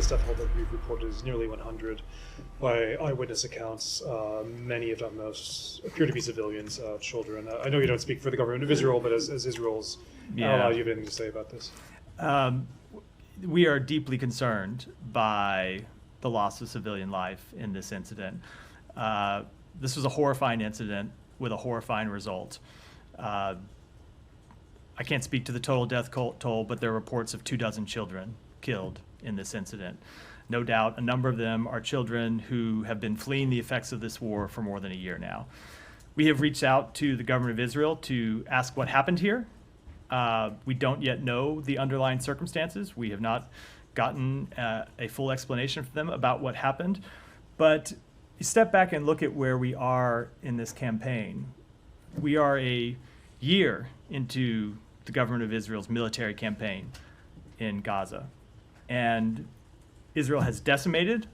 latest death toll that we've reported is nearly 100. By eyewitness accounts, many, if not most, appear to be civilians, children. I know you don't speak for the government of Israel, but as Israel's ally, do you have anything to say about this? We are deeply concerned by the loss of civilian life in this incident. This was a horrifying incident with a horrifying result. I can't speak to the total death toll, but there are reports of 24 children killed in this incident. No doubt a number of them are children who have been fleeing the effects of this war for more than a year now. We have reached out to the government of Israel to ask what happened here. We don't yet know the underlying circumstances. We have not gotten a full explanation from them about what happened. But you step back and look at where we are in this campaign. We are a year into the government of Israel's military campaign in Gaza. And Israel has decimated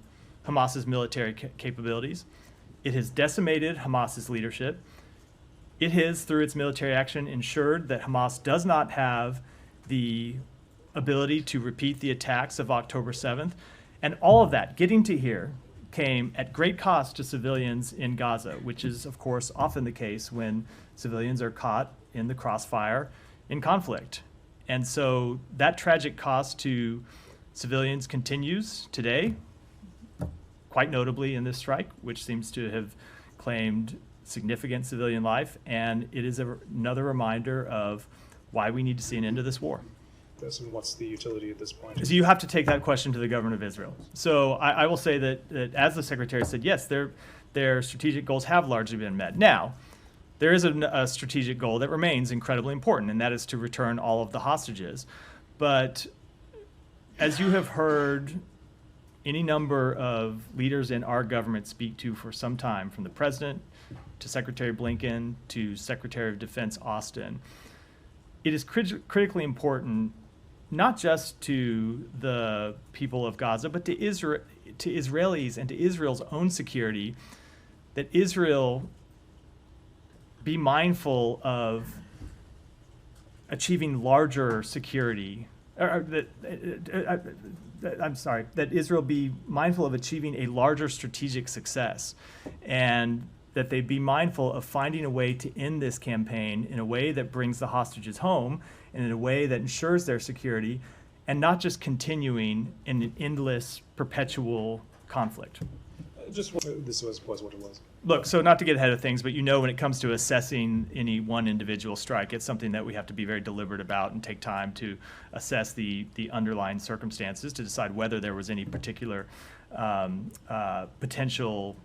Hamas's military capabilities. It has decimated Hamas's leadership. It has, through its military action, ensured that Hamas does not have the ability to repeat the attacks of October 7th. And all of that, getting to here, came at great cost to civilians in Gaza, which is, of course, often the case when civilians are caught in the crossfire in conflict. And so that tragic cost to civilians continues today, quite notably in this strike, which seems to have claimed significant civilian life, and it is another reminder of why we need to see an end to this war. This, and what's the utility at this point? So you have to take that question to the government of Israel. So I will say that as the secretary said, yes, their strategic goals have largely been met. Now, there is a strategic goal that remains incredibly important, and that is to return all of the hostages. But as you have heard any number of leaders in our government speak to for some time, from the president to Secretary Blinken to Secretary of Defense Austin, it is critically important, not just to the people of Gaza, but to Israelis and to Israel's own security, that Israel be mindful of achieving larger security, that Israel be mindful of achieving a larger strategic success, and that they be mindful of finding a way to end this campaign in a way that brings the hostages home and in a way that ensures their security, and not just continuing in an endless, perpetual conflict. This was what it was. Look, so not to get ahead of things, but when it comes to assessing any one individual strike, it's something that we have to be very deliberate about and take time to assess the underlying circumstances to decide whether there was any particular potential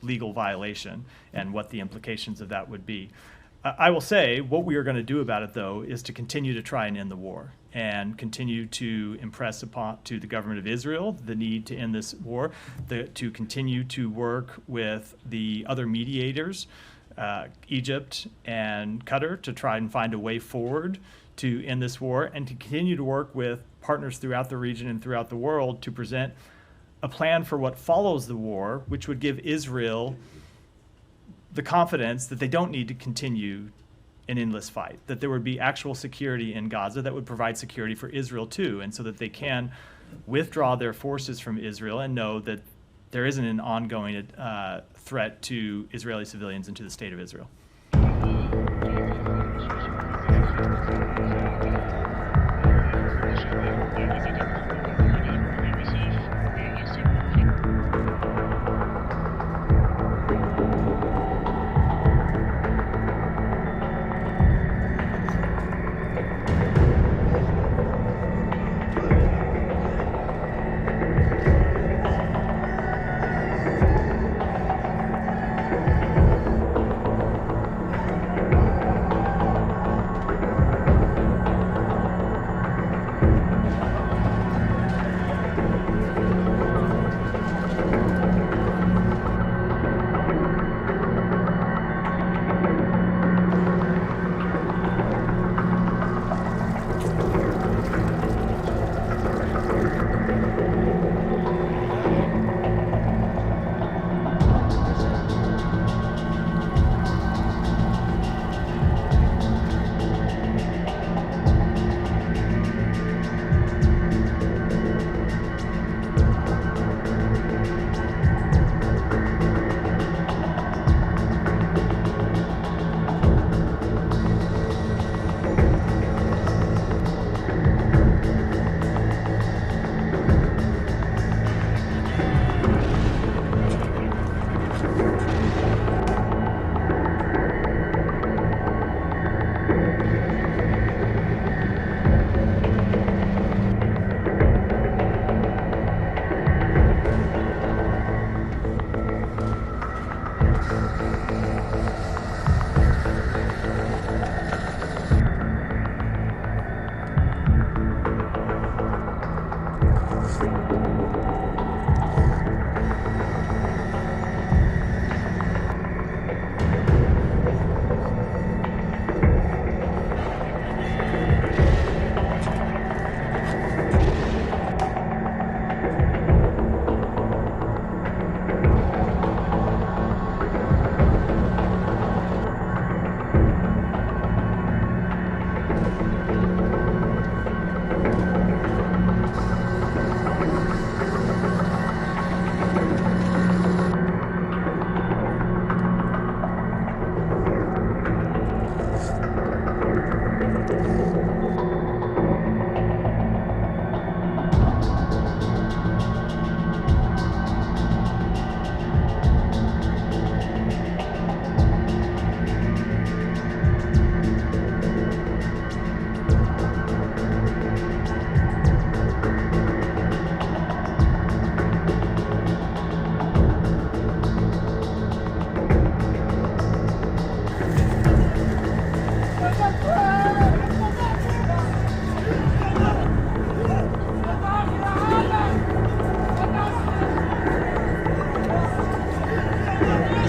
legal violation and what the implications of that would be. I will say what we are going to do about it, though, is to continue to try and end the war and continue to impress upon to the government of Israel the need to end this war, to continue to work with the other mediators, Egypt and Qatar, to try and find a way forward to end this war, and to continue to work with partners throughout the region and throughout the world to present a plan for what follows the war, which would give Israel the confidence that they don't need to continue an endless fight, that there would be actual security in Gaza that would provide security for Israel too, and so that they can withdraw their forces from Israel and know that there isn't an ongoing threat to Israeli civilians and to the state of Israel. you.